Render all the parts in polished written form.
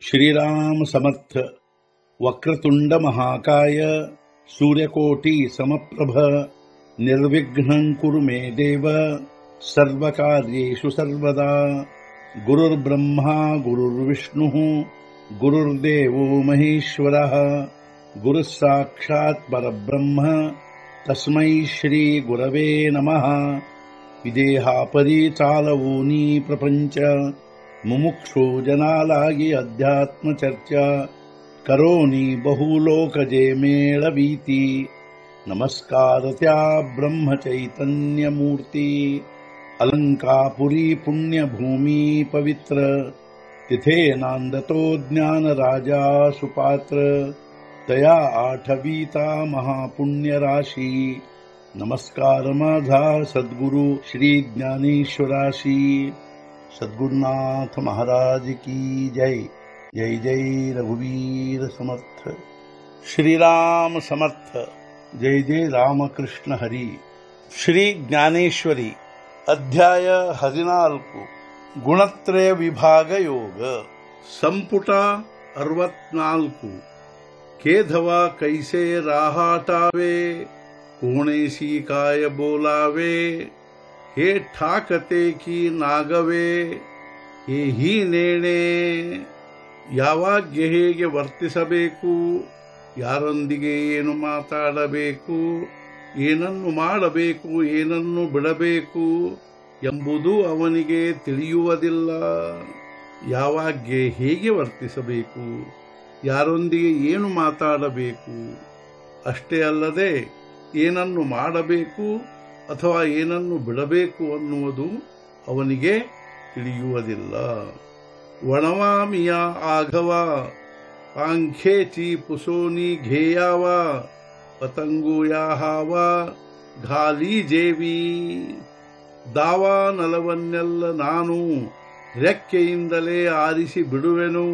श्रीराम समर्थ। वक्रतुंड महाकाय सूर्यकोटि समप्रभ निर्विघ्नं कुरु मे देव सर्वकार्येषु सर्वदा। गुरुर्ब्रह्मा गुरुर्विष्णुः गुरुर्देवो महेश्वरः गुरुः साक्षात् परब्रह्म तस्मै श्री गुरवे नमः। विदेहापरि चालवूनी प्रपंच मुमुक्षु जनालागी अध्यात्म चर्चा करोनी बहुलोकजे मेळवीती। नमस्कार त्या ब्रह्म चैतन्य मूर्ती। अलंकापुरी पुण्यभूमी पवित्र तिथे नांदतो ज्ञान राजा सुपात्र। तया आठवीता महापुण्य राशी नमस्कार माझा सद्गुरु श्री ज्ञानेश्वराशी। सद्गुरुनाथ महाराज की जय। जय जय रघुवीर समर्थ। श्रीराम समर्थ। जय जय रामकृष्ण हरी। ಶ್ರೀ ಜ್ಞಾನೇಶ್ವರಿ ಅಧ್ಯಾಯ 14 ಗುಣತ್ರಯ ವಿಭಾಗ ಯೋಗ ಸಂಪುಟ 64 ಕೇಧವ ಕೈಸೆ ರಾಹಾಟಾವೆ ಕೋಣೇಸಿ ಕಾಯ ಬೋಲಾವೆ ಹೇ ಠಾಕತೆ ಕಿ ನಾಗವೇ ಹೇ ಹೀನೇಣೆ ಯಾವಾಗ ಹೇಗೆ ವರ್ತಿಸಬೇಕು, ಯಾರೊಂದಿಗೆ ಏನು ಮಾತಾಡಬೇಕು, ಏನನ್ನು ಮಾಡಬೇಕು, ಏನನ್ನು ಬಿಡಬೇಕು ಎಂಬುದು ಅವನಿಗೆ ತಿಳಿಯುವುದಿಲ್ಲ. ಯಾವಾಗ ಹೇಗೆ ವರ್ತಿಸಬೇಕು, ಯಾರೊಂದಿಗೆ ಏನು ಮಾತಾಡಬೇಕು, ಅಷ್ಟೇ ಅಲ್ಲದೆ ಏನನ್ನು ಮಾಡಬೇಕು ಅಥವಾ ಏನನ್ನು ಬಿಡಬೇಕು ಅನ್ನುವುದು ಅವನಿಗೆ ತಿಳಿಯುವುದಿಲ್ಲ. ವಣವಾಮಿಯ ಆಘವ ಆಂಖೇಚಿ ಪುಸೋನಿ ಘೇಯಾವ ಪತಂಗುಯಾಹಾವ ಘಾಲಿ ಜೇವಿ. ದಾವಾನಲವನ್ನೆಲ್ಲ ನಾನು ರೆಕ್ಕೆಯಿಂದಲೇ ಆರಿಸಿ ಬಿಡುವೆನು.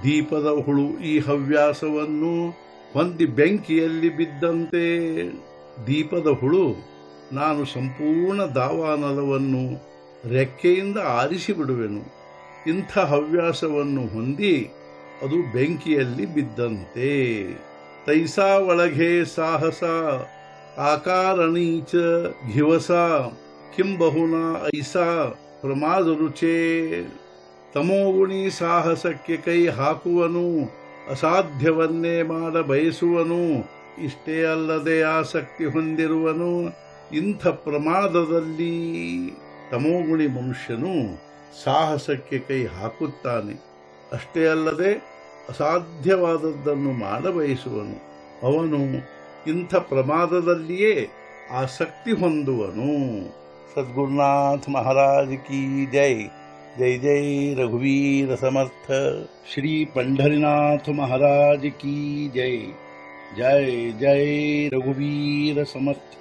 ದೀಪದ ಹುಳು ಈ ಹವ್ಯಾಸವನ್ನು ಹೊಂದಿ ಬೆಂಕಿಯಲ್ಲಿ ಬಿದ್ದಂತೆ. ದೀಪದ ಹುಳು ನಾನು ಸಂಪೂರ್ಣ ದಾವಾನಲವನ್ನು ರೆಕ್ಕೆಯಿಂದ ಆರಿಸಿ ಬಿಡುವೆನು. ಇಂಥ ಹವ್ಯಾಸವನ್ನು ಹೊಂದಿ ಅದು ಬೆಂಕಿಯಲ್ಲಿ ಬಿದ್ದಂತೆ. ತೈಸಾ ಒಳಗೆ ಸಾಹಸ ಆಕಾರಣೀಚ ಘಿವಸ ಕಿಂಬಹುನ ಐಸಾ ಪ್ರಮಾದ ರುಚೆ. ತಮೋಗುಣಿ ಸಾಹಸಕ್ಕೆ ಕೈ ಹಾಕುವನು, ಅಸಾಧ್ಯವನ್ನೇ ಮಾಡ ಬಯಸುವನು, ಇಷ್ಟೇ ಅಲ್ಲದೆ ಆಸಕ್ತಿ ಹೊಂದಿರುವನು. ಇಂಥ ಪ್ರಮಾದದಲ್ಲಿ ತಮೋಗುಣಿ ಮನುಷ್ಯನು ಸಾಹಸಕ್ಕೆ ಕೈ ಹಾಕುತ್ತಾನೆ, ಅಷ್ಟೇ ಅಲ್ಲದೆ ಅಸಾಧ್ಯವಾದದ್ದನ್ನು ಮಾಡಬಯಸುವನು. ಅವನು ಇಂಥ ಪ್ರಮಾದದಲ್ಲಿಯೇ ಆಸಕ್ತಿ ಹೊಂದುವನು. ಸದ್ಗುರುನಾಥ ಮಹಾರಾಜ್ ಕಿ ಜೈ. ಜೈ ಜೈ ರಘುವೀರ ಸಮರ್ಥ। ಶ್ರೀ ಪಂಢರಿನಾಥ ಮಹಾರಾಜ್ ಕಿ ಜೈ. ಜೈ ಜೈ ರಘುವೀರ ಸಮರ್ಥ।